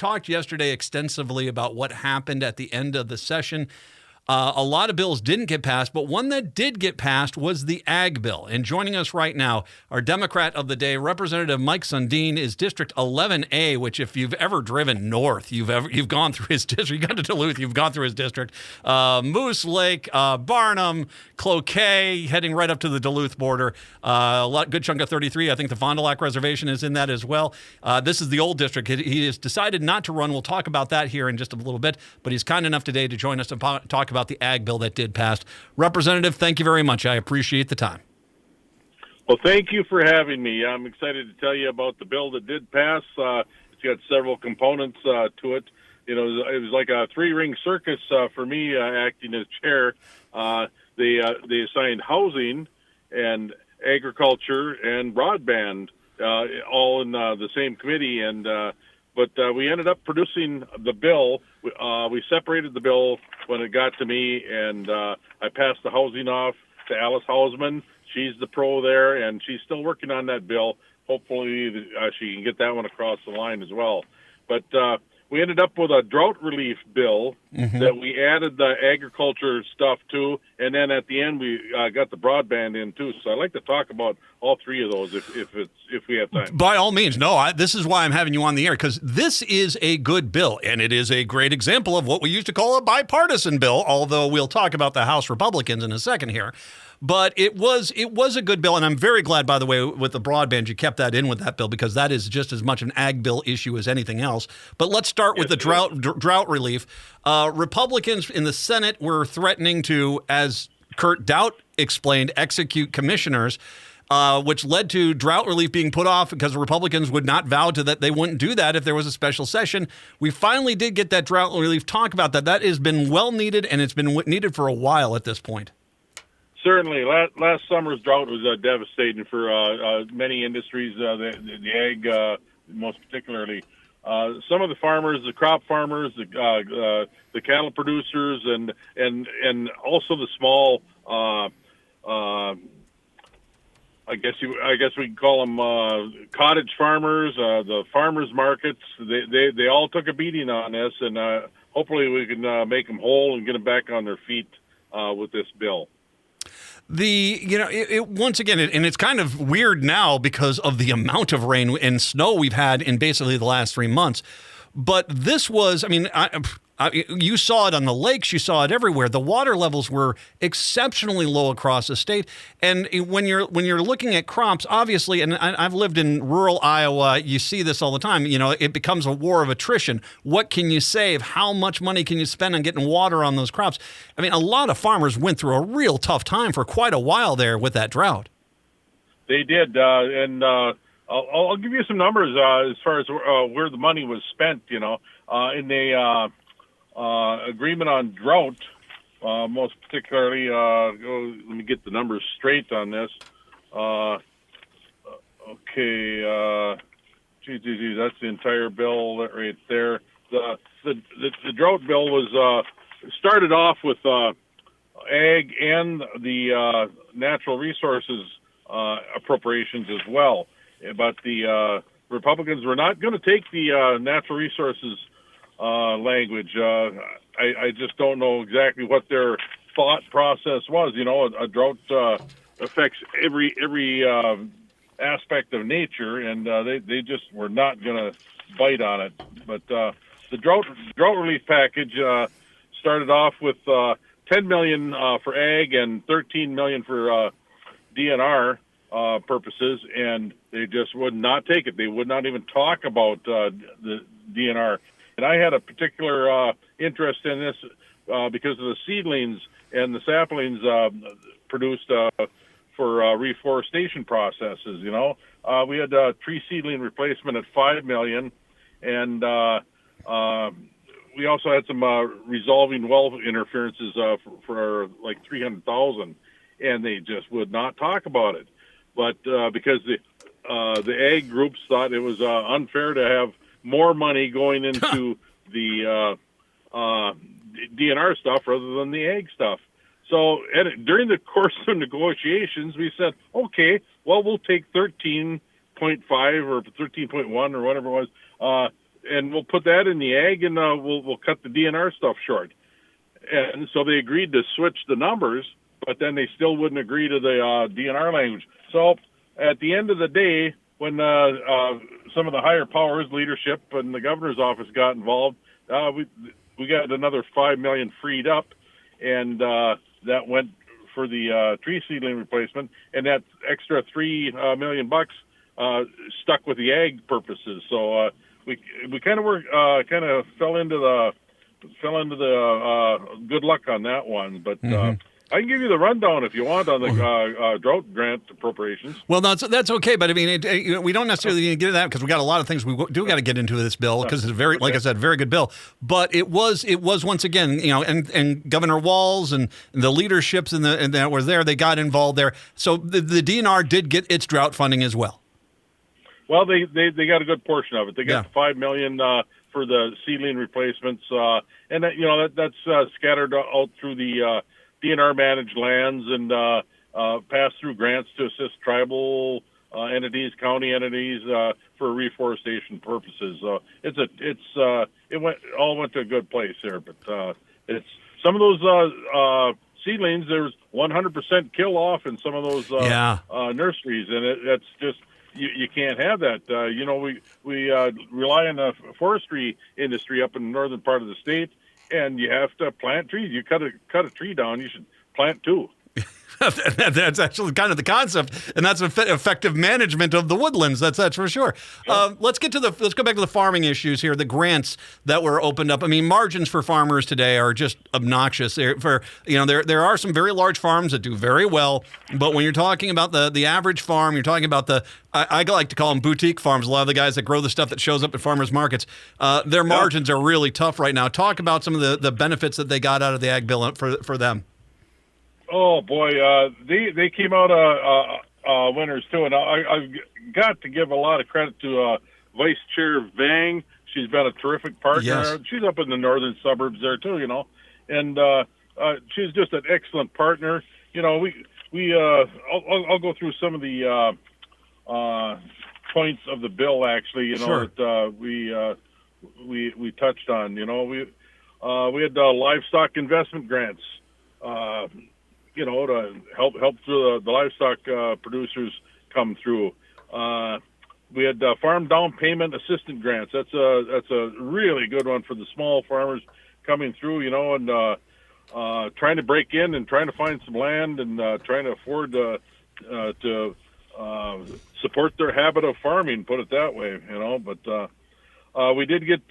talked yesterday extensively about what happened at the end of the session. A lot of bills didn't get passed, but one that did get passed was the Ag Bill. And joining us right now, our Democrat of the day, Representative Mike Sundin, is District 11A, which if you've ever driven north, you've gone through his district. You got to Duluth, you've gone through his district. Moose Lake, Barnum, Cloquet, heading right up to the Duluth border. Good chunk of 33. I think the Fond du Lac Reservation is in that as well. This is the old district. He has decided not to run. We'll talk about that here in just a little bit, but he's kind enough today to join us to talk about the Ag Bill that did pass. Representative, thank you very much. I appreciate the time. Well, thank you for having me. I'm excited to tell you about the bill that did pass. It's got several components to it. You know, it was like a three-ring circus for me acting as chair. They assigned housing and agriculture and broadband all in the same committee, but we ended up producing the bill. We separated the bill when it got to me, and I passed the housing off to Alice Hausman. She's the pro there, and she's still working on that bill. Hopefully she can get that one across the line as well. But we ended up with a drought relief bill that we added the agriculture stuff to, and then at the end we got the broadband in too. So I'd like to talk about all three of those if we have time. By all means, no. This is why I'm having you on the air, because this is a good bill, and it is a great example of what we used to call a bipartisan bill. Although we'll talk about the House Republicans in a second here. But it was a good bill, and I'm very glad, by the way, with the broadband, you kept that in with that bill, because that is just as much an ag bill issue as anything else. But let's start with the drought relief. Republicans in the Senate were threatening to, as Kurt Doubt explained, execute commissioners, which led to drought relief being put off because the Republicans would not vow to that they wouldn't do that if there was a special session. We finally did get that drought relief. Talk about that. That has been well needed, and it's been needed for a while at this point. Certainly. Last summer's drought was devastating for many industries, the ag most particularly. Some of the farmers, the crop farmers, the cattle producers, and also the small, I guess we can call them cottage farmers, the farmers markets. They all took a beating on this, and hopefully we can make them whole and get them back on their feet with this bill. Once again, and it's kind of weird now because of the amount of rain and snow we've had in basically the last 3 months. But this was, you saw it on the lakes, you saw it everywhere. The water levels were exceptionally low across the state. And when you're looking at crops, obviously, and I've lived in rural Iowa, you see this all the time. You know, it becomes a war of attrition. What can you save? How much money can you spend on getting water on those crops? I mean, a lot of farmers went through a real tough time for quite a while there with that drought. They did, and I'll give you some numbers as far as where the money was spent. You know, in the agreement on drought, most particularly. Let me get the numbers straight on this. Okay, that's the entire bill right there. The drought bill was started off with ag and the natural resources appropriations as well. But the Republicans were not going to take the natural resources language. I just don't know exactly what their thought process was. You know, a drought affects every aspect of nature, and they just were not going to bite on it. But the drought relief package started off with $10 million for ag and $13 million for DNR purposes, and they just would not take it. They would not even talk about the DNR. And I had a particular interest in this because of the seedlings and the saplings produced for reforestation processes. You know, we had tree seedling replacement at $5 million, and we also had some resolving well interferences for like $300,000, and they just would not talk about it. But because the ag groups thought it was unfair to have more money going into the DNR stuff rather than the ag stuff. So during the course of negotiations, we said, okay, well, we'll take 13.5 or 13.1 or whatever it was and we'll put that in the ag, and we'll cut the DNR stuff short. And so they agreed to switch the numbers, but then they still wouldn't agree to the DNR language. So at the end of the day, when some of the higher powers, leadership, and the governor's office got involved, we got another $5 million freed up, and that went for the tree seedling replacement, and that extra $3 million stuck with the ag purposes. So we kind of fell into the good luck on that one, but. I can give you the rundown if you want on the drought grant appropriations. Well, that's okay, but I mean, we don't necessarily need to get into that because we got a lot of things we do got to get into this bill because it's a very, like I said, very good bill. But it was once again, and Governor Walz and the leaderships and that were there, they got involved there. So the DNR did get its drought funding as well. Well, they got a good portion of it. They got $5 million for the seedling replacements, and that's scattered out through the DNR managed lands and pass through grants to assist tribal entities, county entities for reforestation purposes. It went to a good place there, but it's some of those seedlings. There's 100% kill off in some of those nurseries, and it's just you can't have that. We rely on the forestry industry up in the northern part of the state. And you have to plant trees. You cut a tree down, you should plant two. That's actually kind of the concept, and that's effective management of the woodlands. That's for sure. Yeah. Let's go back to the farming issues here. The grants that were opened up. I mean, margins for farmers today are just obnoxious. There are some very large farms that do very well, but when you're talking about the average farm, you're talking about I like to call them boutique farms. A lot of the guys that grow the stuff that shows up at farmers markets, their margins are really tough right now. Talk about some of the benefits that they got out of the ag bill for them. Oh boy, they came out winners too, and I've got to give a lot of credit to Vice Chair Vang. She's been a terrific partner. Yes. She's up in the northern suburbs there too, and she's just an excellent partner. I'll go through some of the points of the bill actually. Sure. That we touched on. We had livestock investment grants. To help the livestock producers come through. We had farm down payment assistance grants. That's a really good one for the small farmers coming through, and trying to break in and trying to find some land and trying to afford to support their habit of farming, put it that way, But we did get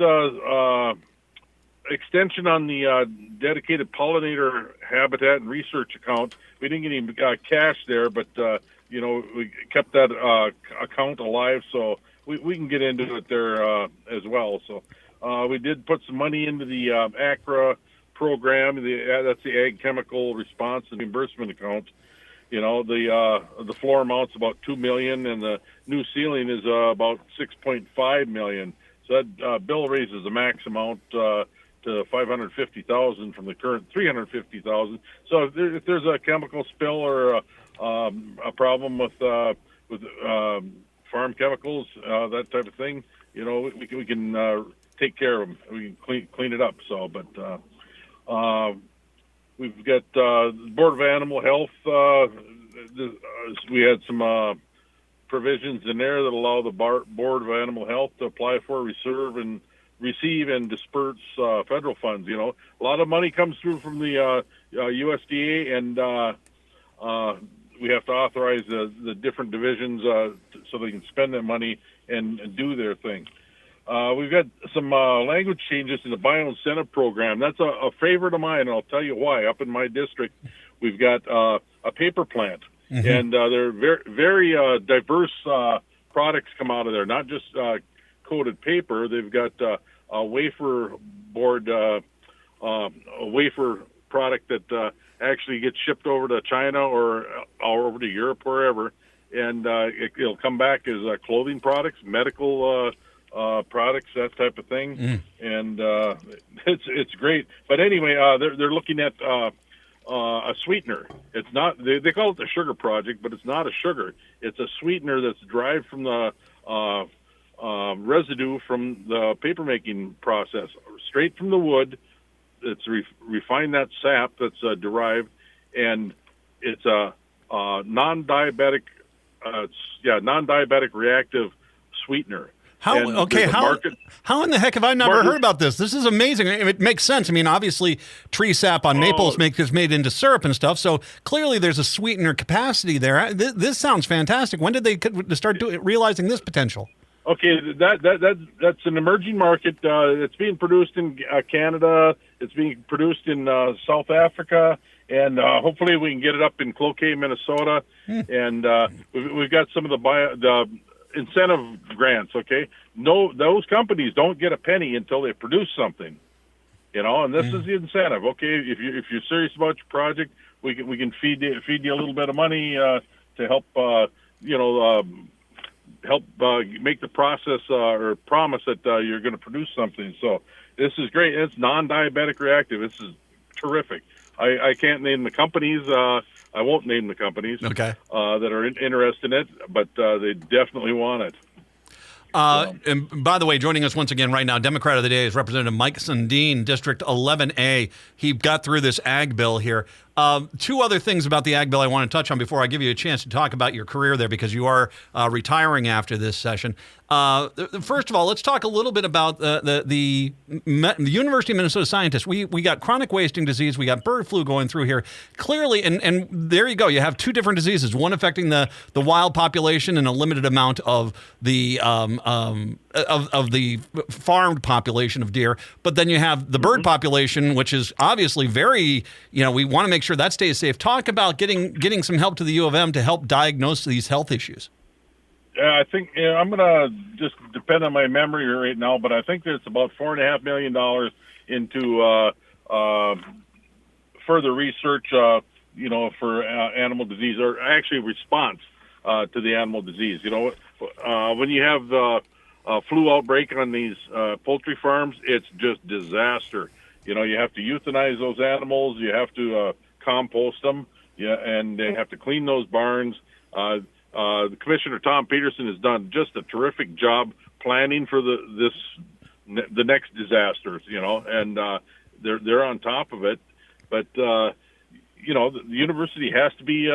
extension on the dedicated pollinator habitat and research account. We didn't get any cash there, but we kept that account alive, so we can get into it there as well. So we did put some money into the ACRA program. That's the Ag Chemical Response and Reimbursement account. The floor amount's about $2 million, and the new ceiling is about $6.5 million. So that bill raises the max amount to $550,000 from the current $350,000. So if there's a chemical spill or a problem with farm chemicals, that type of thing, we can take care of them. We can clean it up. So, but we've got the Board of Animal Health. We had some provisions in there that allow the Board of Animal Health to apply for, receive and disperse federal funds. A lot of money comes through from the USDA, and we have to authorize the different divisions so they can spend that money and do their thing. We've got some language changes in the bioincentive program. That's a favorite of mine, and I'll tell you why. Up in my district, we've got a paper plant, and they're very, very diverse products come out of there, not just coated paper. They've got a wafer board, a wafer product that actually gets shipped over to China or over to Europe, wherever, and it'll come back as clothing products, medical products, that type of thing, and it's great. But anyway, they're looking at a sweetener. It's not they call it the sugar project, but it's not a sugar. It's a sweetener that's derived from the residue from the paper making process, straight from the wood. It's refined that sap that's derived, and it's a non-diabetic, non-diabetic reactive sweetener. How in the heck have I never heard about this? This is amazing. It makes sense. I mean, obviously, tree sap on maples is made into syrup and stuff. So clearly, there's a sweetener capacity there. This sounds fantastic. When did they start realizing this potential? Okay, that's an emerging market. It's being produced in Canada. It's being produced in South Africa, and hopefully we can get it up in Cloquet, Minnesota. And we've got some of the incentive grants. Okay, no, those companies don't get a penny until they produce something. And this is the incentive. Okay, if you're serious about your project, we can feed you a little bit of money to help help make the process or promise that you're going to produce something. So this is great. It's non-diabetic reactive. This is terrific. I can't name the companies. I won't name the companies that are interested in it, but they definitely want it. And by the way, joining us once again right now, Democrat of the Day is Representative Mike Sundin, District 11A. He got through this ag bill here. Two other things about the ag bill I want to touch on before I give you a chance to talk about your career there, because you are retiring after this session. First of all, let's talk a little bit about the University of Minnesota scientists. We got chronic wasting disease. We got bird flu going through here. Clearly, and there you go. You have two different diseases, one affecting the wild population and a limited amount of the of the farmed population of deer. But then you have the bird population, which is obviously very, we want to make sure that stays safe. Talk about getting some help to the U of M to help diagnose these health issues. Yeah, I think I'm going to just depend on my memory right now, but I think there's about $4.5 million into further research, for animal disease, or actually response to the animal disease. When you have the flu outbreak on these poultry farms, it's just disaster. You have to euthanize those animals. You have to compost them. Yeah, and they have to clean those barns. The Commissioner Tom Peterson has done just a terrific job planning for the next disasters. And they're on top of it. But the university has to be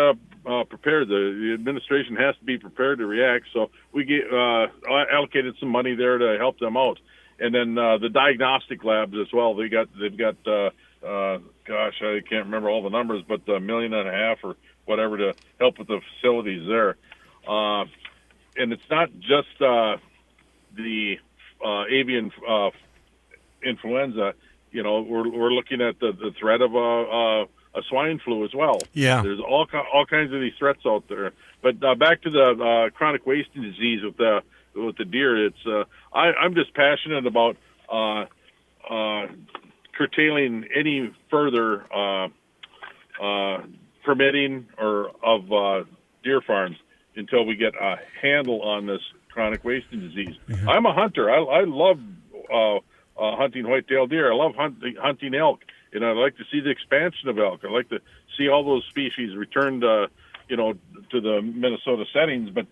prepared. The administration has to be prepared to react. So we allocated some money there to help them out. And then the diagnostic labs as well. They've got I can't remember all the numbers, but $1.5 million or whatever to help with the facilities there. And it's not just the avian influenza. We're looking at the threat of a swine flu as well. Yeah, there's all kinds of these threats out there. But back to the chronic wasting disease with the deer, it's I'm just passionate about curtailing any further permitting or of deer farms until we get a handle on this chronic wasting disease. Mm-hmm. I'm a hunter. I love hunting white-tailed deer. I love hunting elk, and I like to see the expansion of elk. I like to see all those species returned, to the Minnesota settings. But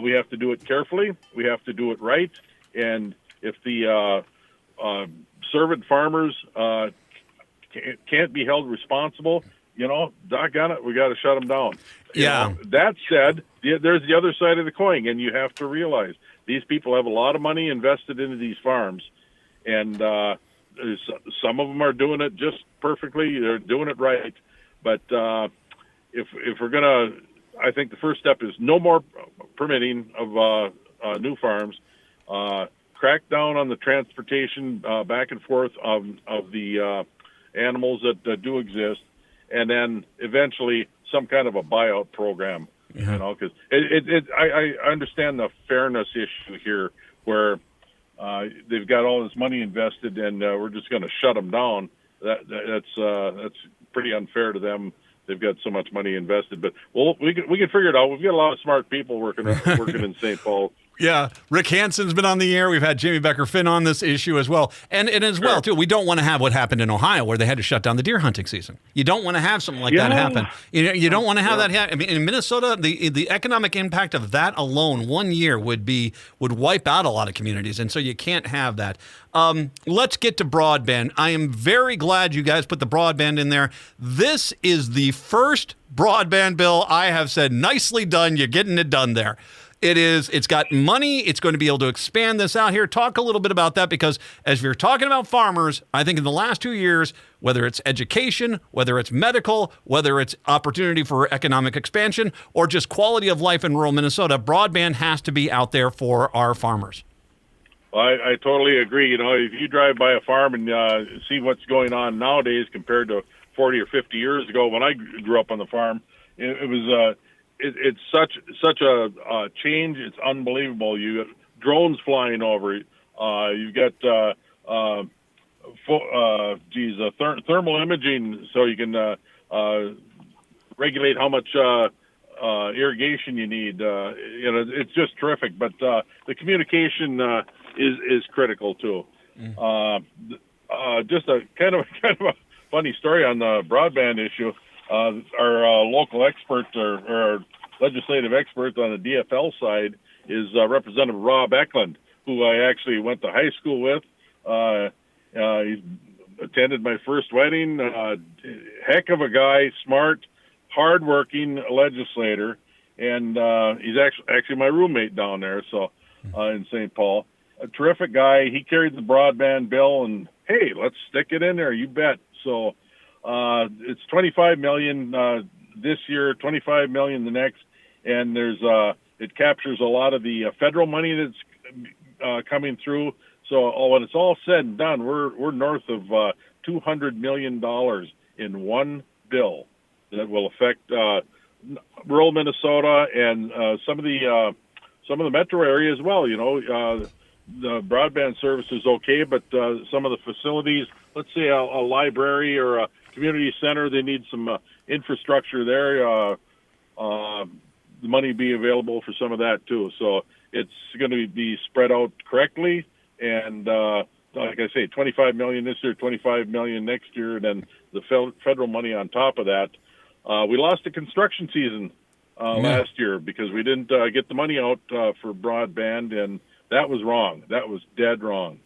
we have to do it carefully. We have to do it right. And if the servant farmers can't be held responsible, doggone it, we got to shut them down. Yeah. That said, there's the other side of the coin, and you have to realize these people have a lot of money invested into these farms, and some of them are doing it just perfectly. They're doing it right. But if we're gonna, I think the first step is no more permitting of new farms. Crack down on the transportation back and forth of the animals that do exist, and then eventually some kind of a buyout program. Yeah. Because I understand the fairness issue here, where they've got all this money invested, and we're just going to shut them down. That's pretty unfair to them. They've got so much money invested, but we can figure it out. We've got a lot of smart people working in St. Paul. Yeah, Rick Hansen's been on the air. We've had Jamie Becker-Finn on this issue as well. And as well, too, we don't want to have what happened in Ohio where they had to shut down the deer hunting season. You don't want to have something like that happen. You don't want to have that happen. I mean, in Minnesota, the economic impact of that alone 1 year would wipe out a lot of communities. And so you can't have that. Let's get to broadband. I am very glad you guys put the broadband in there. This is the first broadband bill I have said, nicely done. You're getting it done there. It's got money. It's going to be able to expand this out here. Talk a little bit about that, because as you're talking about farmers, I think in the last 2 years, whether it's education, whether it's medical, whether it's opportunity for economic expansion, or just quality of life in rural Minnesota, broadband has to be out there for our farmers. Well, I totally agree. You know, if you drive by a farm and see what's going on nowadays compared to 40 or 50 years ago when I grew up on the farm, it was it's such a change. It's unbelievable. You got drones flying over. You've got thermal imaging, so you can regulate how much irrigation you need. It's just terrific. But the communication is critical too. Just a kind of a funny story on the broadband issue. Our local expert or our legislative expert on the DFL side is Representative Rob Eklund, who I actually went to high school with. He attended my first wedding. Heck of a guy, smart, hardworking legislator, and he's actually my roommate down there. So in St. Paul, a terrific guy. He carried the broadband bill, and hey, let's stick it in there. You bet. So. It's $25 million this year, $25 million the next, and it captures a lot of the federal money that's coming through. So when it's all said and done, we're north of $200 million in one bill that will affect rural Minnesota and some of the metro area as well. You know, the broadband service is okay, but some of the facilities, let's say a library or a community center, they need some infrastructure there. The money be available for some of that too. So it's going to be spread out correctly. And like I say, $25 million this year, $25 million next year, and then the federal money on top of that. We lost the construction season last year because we didn't get the money out for broadband, and that was wrong. That was dead wrong.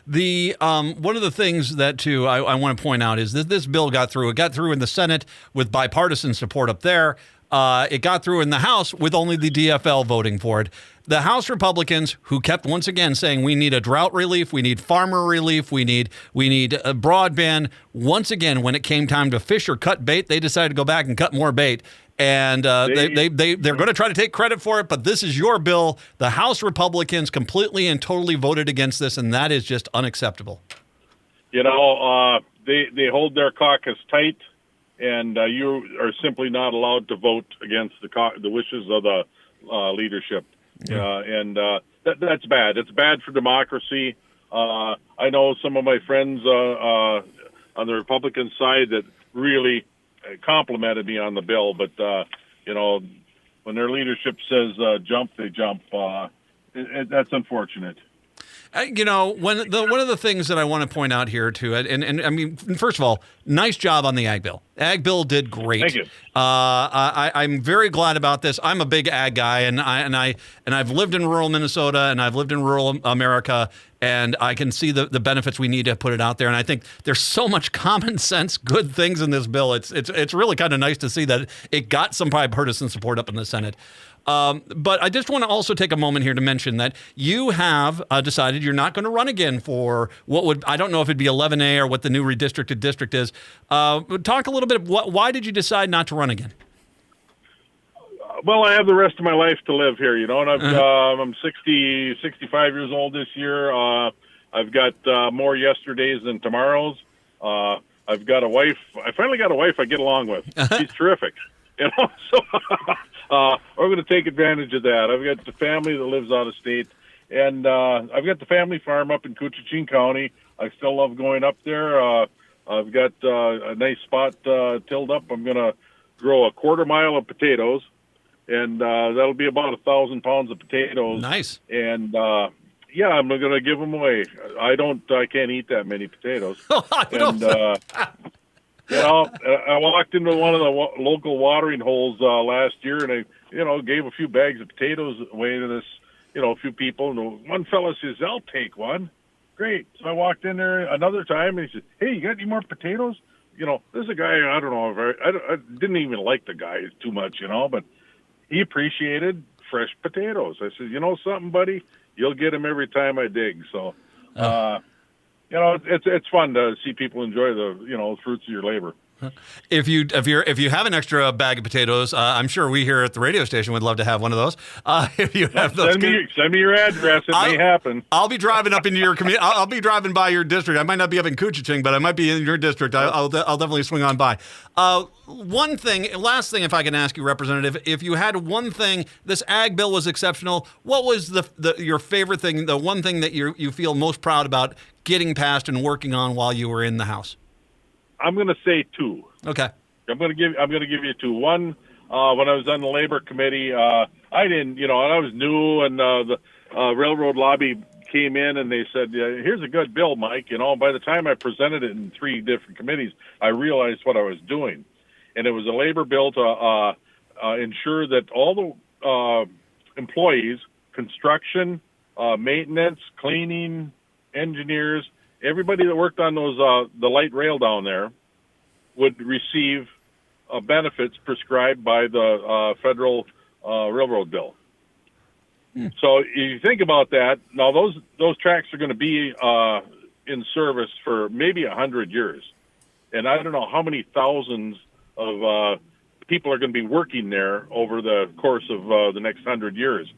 The one of the things that too I want to point out is that this bill got through. It got through in the Senate with bipartisan support up there. It got through in the House with only the DFL voting for it. The House Republicans, who kept once again saying we need a drought relief, we need farmer relief, we need a broadband. Once again, when it came time to fish or cut bait, they decided to go back and cut more bait. And they're going to try to take credit for it, but this is your bill. The House Republicans completely and totally voted against this, and that is just unacceptable. You know, they hold their caucus tight, and you are simply not allowed to vote against the wishes of the leadership. And that's bad. It's bad for democracy. I know some of my friends on the Republican side that really complimented me on the bill, but when their leadership says jump, they jump. That's unfortunate. One of the things that I want to point out here too, and I mean, first of all, nice job on the Ag Bill. Ag Bill did great. Thank you. I'm very glad about this. I'm a big ag guy, and I've lived in rural Minnesota and I've lived in rural America, and I can see the benefits. We need to put it out there, and I think there's so much common sense, good things in this bill. It's really kind of nice to see that it got some bipartisan support up in the Senate. But I just want to also take a moment here to mention that you have decided you're not going to run again for I don't know if it'd be 11A or what the new redistricted district is. Talk a little bit. Why did you decide not to run again? Well, I have the rest of my life to live here, and I'm 65 years old this year. I've got more yesterdays than tomorrows. I've got a wife. I finally got a wife I get along with. She's terrific. So we're going to take advantage of that. I've got the family that lives out of state, and I've got the family farm up in Koochiching County. I still love going up there. I've got a nice spot tilled up. I'm going to grow a 1/4 mile of potatoes, and that'll be about 1,000 pounds of potatoes. Nice. And yeah, I'm going to give them away. I can't eat that many potatoes. And I walked into one of the local watering holes last year, and I gave a few bags of potatoes away to this, a few people. And one fella says, "I'll take one." Great. So I walked in there another time, and he said, "Hey, you got any more potatoes?" This is a guy, I don't know, I didn't even like the guy too much, but he appreciated fresh potatoes. I said, something, buddy? You'll get them every time I dig. So, it's fun to see people enjoy the fruits of your labor. If you have an extra bag of potatoes, I'm sure we here at the radio station would love to have one of those. If you have those, send me your address. It may happen. I'll be driving up into your community. I'll be driving by your district. I might not be up in Couchiching, but I might be in your district. I'll definitely swing on by. Last thing, if I can ask you, Representative, if you had one thing, this ag bill was exceptional. What was your favorite thing? The one thing that you feel most proud about getting passed and working on while you were in the House? I'm going to say two. Okay. I'm going to give you two. One, when I was on the Labor Committee, I didn't, I was new, and the railroad lobby came in and they said, "Here's a good bill, Mike." By the time I presented it in 3 different committees, I realized what I was doing, and it was a labor bill to ensure that all the employees, construction, maintenance, cleaning, engineers, everybody that worked on those the light rail down there would receive benefits prescribed by the federal railroad bill. So if you think about that, now those tracks are going to be in service for maybe 100 years, and I don't know how many thousands of people are going to be working there over the course of the next 100 years.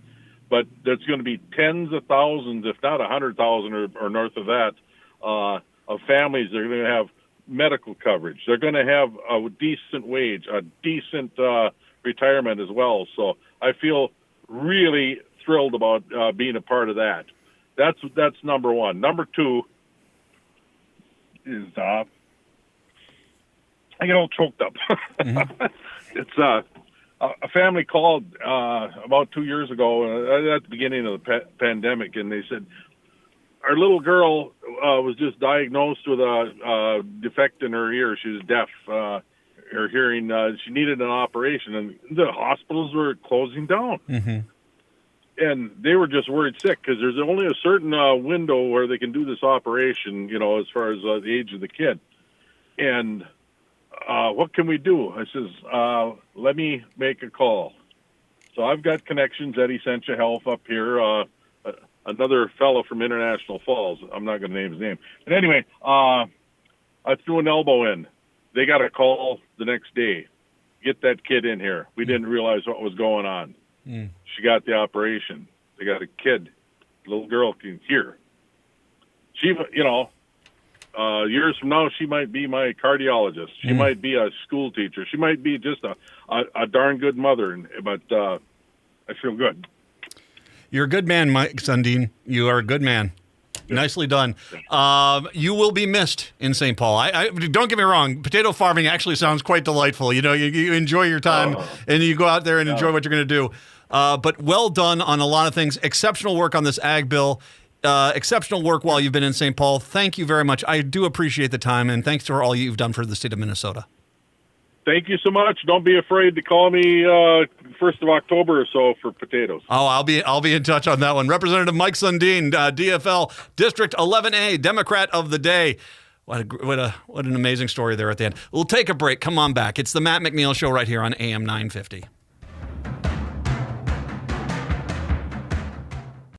But there's going to be tens of thousands, if not 100,000 or north of that, of families that are going to have medical coverage. They're going to have a decent wage, a decent retirement as well. So I feel really thrilled about being a part of that. That's number one. Number two is I get all choked up. Mm-hmm. It's a family called about 2 years ago at the beginning of the pandemic, and they said, "Our little girl was just diagnosed with a defect in her ear. She was deaf. Her hearing, she needed an operation, and the hospitals were closing down." Mm-hmm. And they were just worried sick because there's only a certain window where they can do this operation, as far as the age of the kid. And what can we do? I says, let me make a call. So I've got connections at Essentia Health up here. Another fellow from International Falls. I'm not going to name his name. But anyway, I threw an elbow in. They got a call the next day. Get that kid in here. We didn't realize what was going on. Mm. She got the operation. They got a kid. Little girl can hear. She, years from now, she might be my cardiologist. She might be a school teacher. She might be just a darn good mother. But I feel good. You're a good man, Mike Sundin. You are a good man. Yeah. Nicely done. You will be missed in St. Paul. I don't get me wrong. Potato farming actually sounds quite delightful. You enjoy your time and you go out there and enjoy what you're going to do. But well done on a lot of things. Exceptional work on this ag bill. Exceptional work while you've been in St. Paul. Thank you very much. I do appreciate the time, and thanks for all you've done for the state of Minnesota. Thank you so much. Don't be afraid to call me 1st of October or so for potatoes. Oh, I'll be in touch on that one. Representative Mike Sundin, DFL District 11A, Democrat of the Day. What an amazing story there at the end. We'll take a break. Come on back. It's the Matt McNeil Show right here on AM 950.